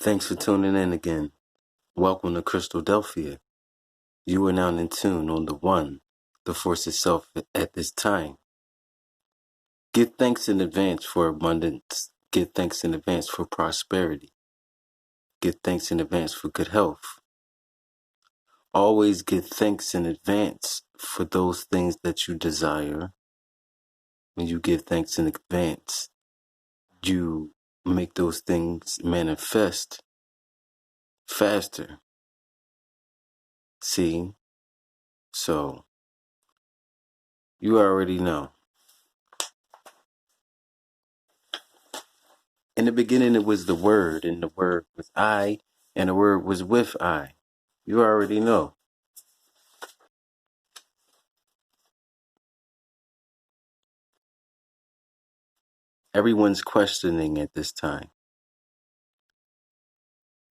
Thanks for tuning in again. Welcome to Crystal Delphia. You are now in tune on the One, the Force itself at this time. Give thanks in advance for abundance. Give thanks in advance for prosperity. Give thanks in advance for good health. Always give thanks in advance for those things that you desire. When you give thanks in advance, you make those things manifest faster. See? So, you already know. In the beginning, it was the Word, and the Word was I, and the Word was with I. You already know. Everyone's questioning at this time.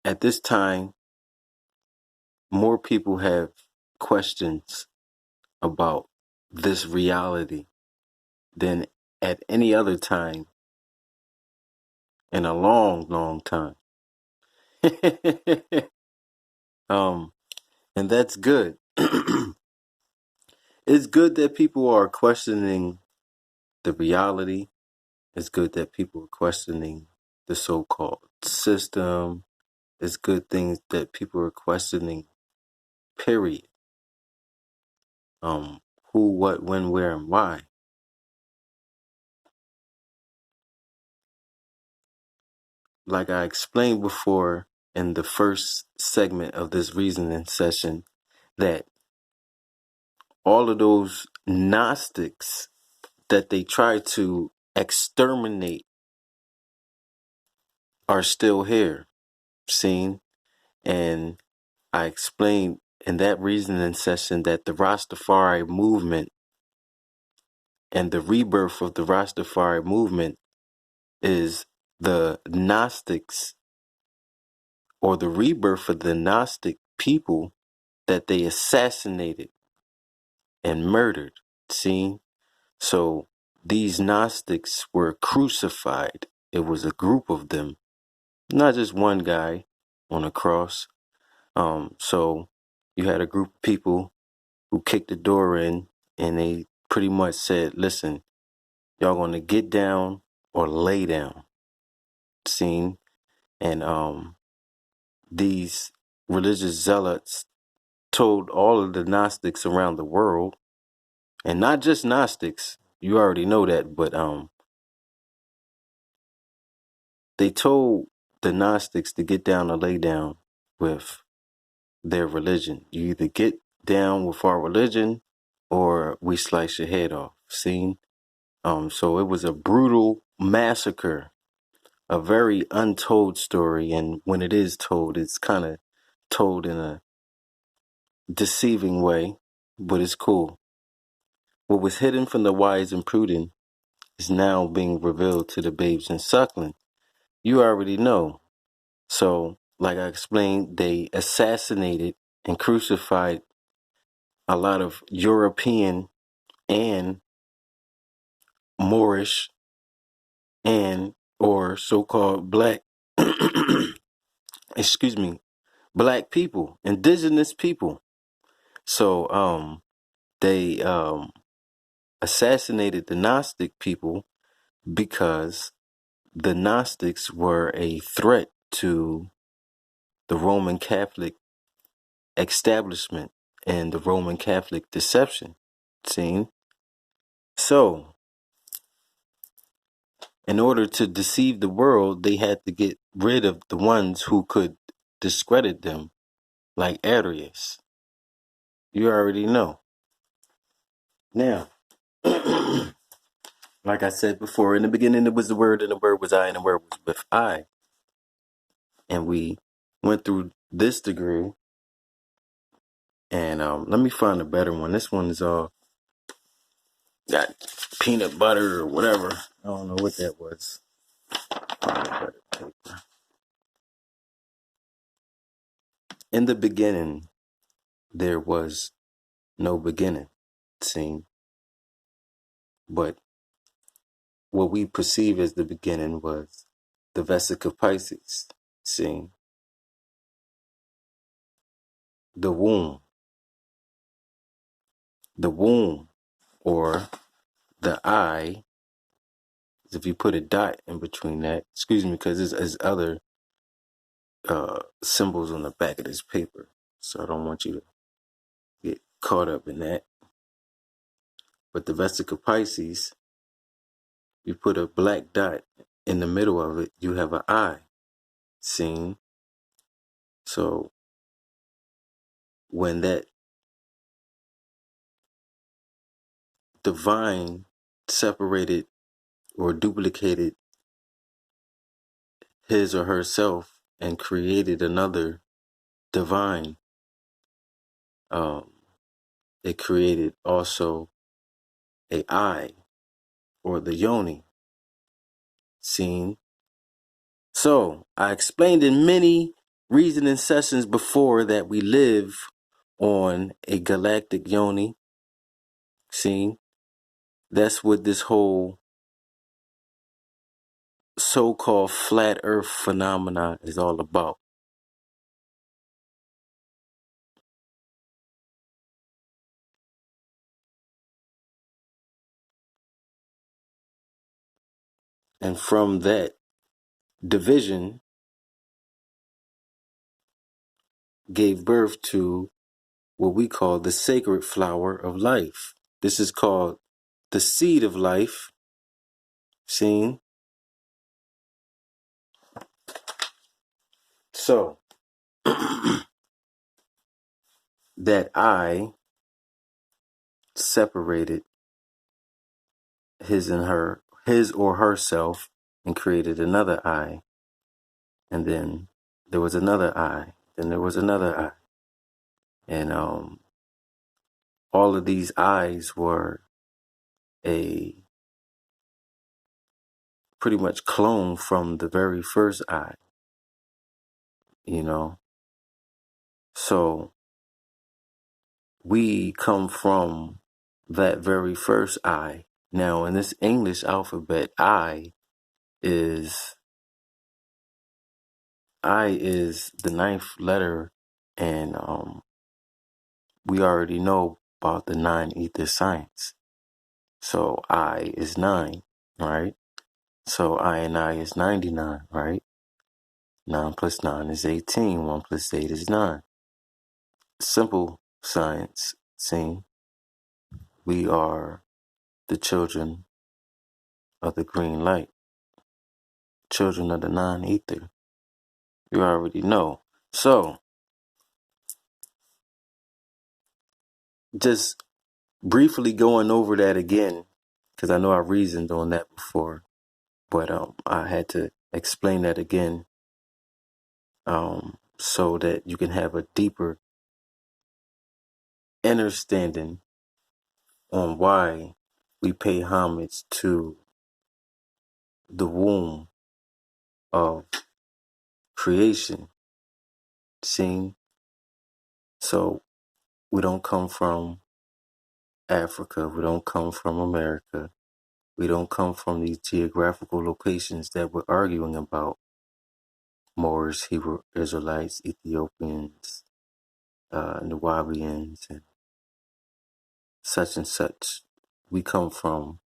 At this time, more people have questions about this reality than at any other time in a long, long time. And that's good. It's good that people are questioning the reality. It's good that people are questioning the so-called system. It's good things that people are questioning, period. Who, what, when, where, and why. Like I explained before in the first segment of this reasoning session, that all of those Gnostics that they try to exterminate are still here, seen. And I explained in that reasoning session that the Rastafari movement and the rebirth of the Rastafari movement is the Gnostics, or the rebirth of the Gnostic people that they assassinated and murdered. See? So these Gnostics were crucified. It was a group of them, not just one guy on a cross. So you had a group of people who kicked the door in, and they pretty much said, listen, y'all gonna get down or lay down. Seen? And these religious zealots told all of the Gnostics around the world, and not just Gnostics, you already know that, but they told the Gnostics to get down or lay down with their religion. You either get down with our religion or we slice your head off. Seen? So it was a brutal massacre, a very untold story, and when it is told, it's kind of told in a deceiving way, but it's cool. What was hidden from the wise and prudent is now being revealed to the babes and suckling. You already know. So, like I explained, they assassinated and crucified a lot of European and Moorish and or so-called black excuse me, black people, indigenous people. So they assassinated the Gnostic people because the Gnostics were a threat to the Roman Catholic establishment and the Roman Catholic deception. Seen? So, in order to deceive the world, they had to get rid of the ones who could discredit them, like Arius. You already know. Now, like I said before, in the beginning it was the Word, and the Word was I, and the Word was with I. And we went through this degree. And let me find a better one. This one is got peanut butter or whatever. I don't know what that was. In the beginning, there was no beginning, seen. But what we perceive as the beginning was the vesica of Pisces. See, the womb, or the I, if you put a dot in between that, excuse me, because there's other symbols on the back of this paper, so I don't want you to get caught up in that. But the vesica Pisces, you put a black dot in the middle of it, you have an I. Seen? So when that divine separated or duplicated his or herself and created another divine, it created also a I, or the yoni. Seen? So I explained in many reasoning sessions before that we live on a galactic yoni. Seen? That's what this whole so-called flat earth phenomena is all about. And from that division gave birth to what we call the sacred flower of life. This is called the seed of life. Seen? So that I separated his or herself, and created another I. And then there was another I. Then there was another I. And all of these I's were a pretty much clone from the very first I, you know. So we come from that very first I. Now in this English alphabet, I is the ninth letter, and we already know about the nine ether science. So I is 9, right? So I and I is 99, right? 9 plus 9 is 18. 1 plus 8 is 9. Simple science. See, we are the children of the green light, children of the non-ether. You already know. So just briefly going over that again, because I know I reasoned on that before, but I had to explain that again, so that you can have a deeper understanding on why we pay homage to the womb of creation. Seen? So we don't come from Africa. We don't come from America. We don't come from these geographical locations that we're arguing about. Moors, Hebrew Israelites, Ethiopians, Nubians, and such and such. We come from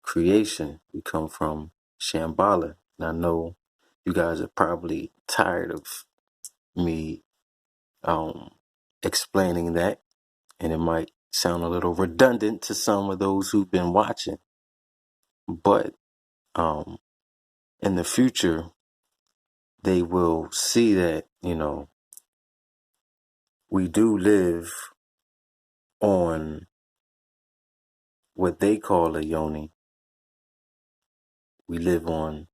creation. We come from Shambhala. And I know you guys are probably tired of me explaining that, and it might sound a little redundant to some of those who've been watching. But in the future, they will see that, we do live on what they call a yoni. We live on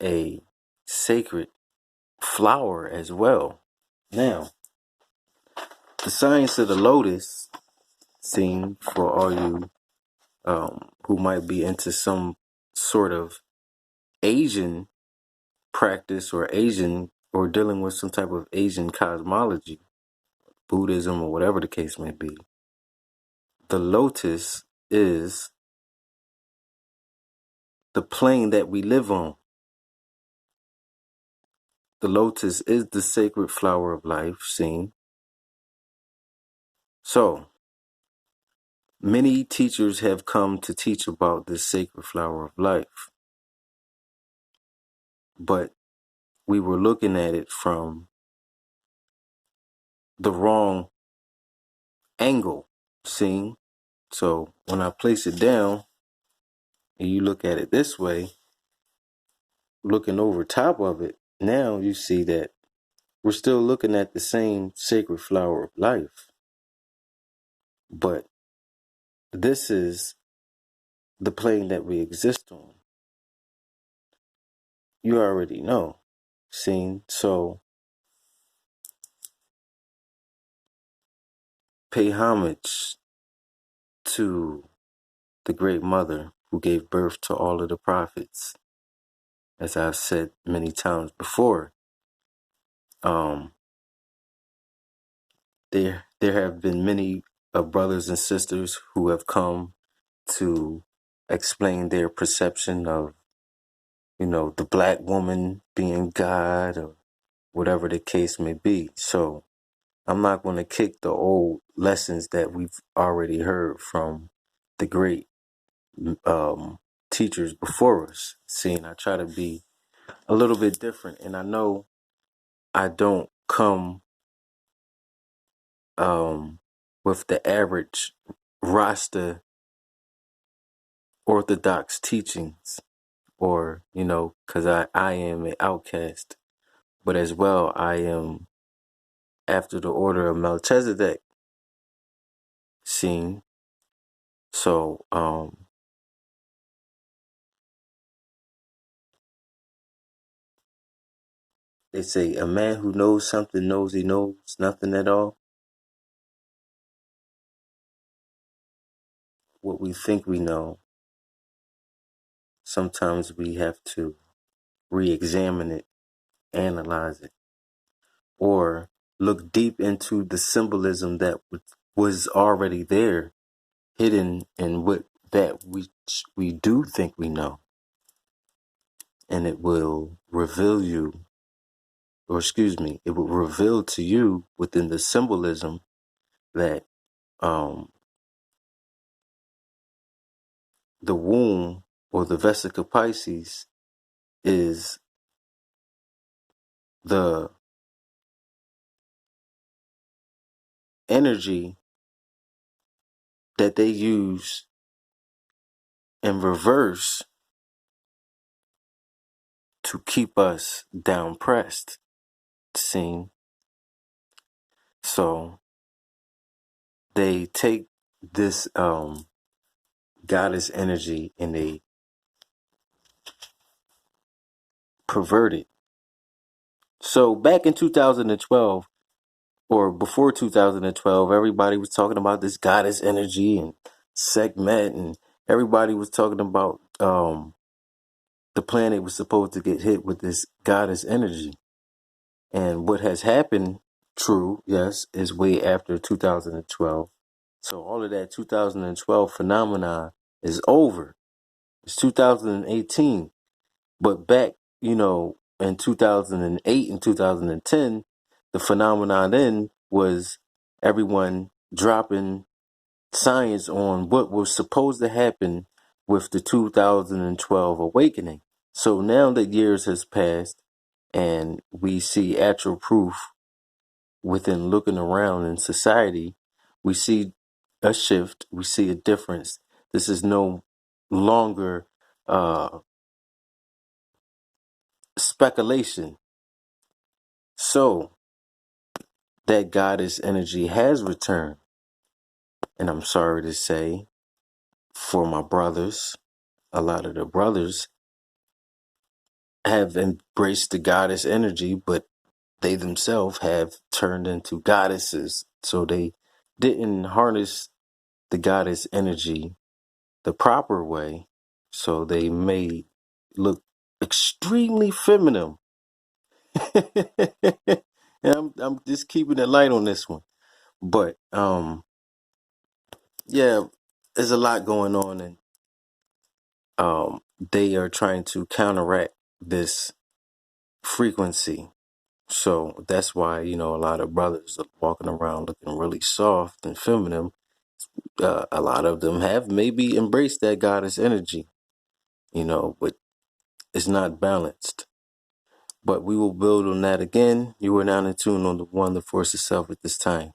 a sacred flower as well. Now, the science of the lotus, seen for all you who might be into some sort of Asian practice, or Asian, or dealing with some type of Asian cosmology, Buddhism, or whatever the case may be. The lotus is the plane that we live on. the lotus is the sacred flower of life, seen. So, many teachers have come to teach about this sacred flower of life, but we were looking at it from the wrong angle, seen. So, when I place it down and you look at it this way, looking over top of it, now you see that we're still looking at the same sacred flower of life, but this is the plane that we exist on. You already know, seen. So pay homage to the great mother who gave birth to all of the prophets. As I've said many times before, there have been many brothers and sisters who have come to explain their perception of, the black woman being God or whatever the case may be. So I'm not going to kick the old lessons that we've already heard from the great teachers before us. Seeing I try to be a little bit different, and I know I don't come with the average Rasta orthodox teachings, or because I am an outcast, but as well I am after the order of Melchizedek. Seen. So they say a man who knows something knows he knows nothing at all. What we think we know, sometimes we have to re-examine it, analyze it, or look deep into the symbolism that was already there, hidden in what that we do think we know. And it will reveal you, or excuse me, it will reveal to you within the symbolism that the womb or the vesica Pisces is the energy that they use in reverse to keep us down pressed, seen. So they take this goddess energy and they pervert it. So back in 2012, or before 2012, everybody was talking about this goddess energy and Sekhmet, and everybody was talking about the planet was supposed to get hit with this goddess energy. And what has happened, true, yes, is way after 2012. So all of that 2012 phenomena is over. It's 2018. But back, in 2008 and 2010, the phenomenon then was everyone dropping science on what was supposed to happen with the 2012 awakening. So now that years has passed and we see actual proof within looking around in society, we see a shift, we see a difference. This is no longer speculation. So that goddess energy has returned. And I'm sorry to say, for my brothers, a lot of the brothers have embraced the goddess energy, but they themselves have turned into goddesses. So they didn't harness the goddess energy the proper way. So they may look extremely feminine. And I'm just keeping it light on this one. But yeah, there's a lot going on, and they are trying to counteract this frequency. So that's why, a lot of brothers are walking around looking really soft and feminine. A lot of them have maybe embraced that goddess energy, but it's not balanced. But we will build on that again. You are now in tune on the One, the Force itself at this time.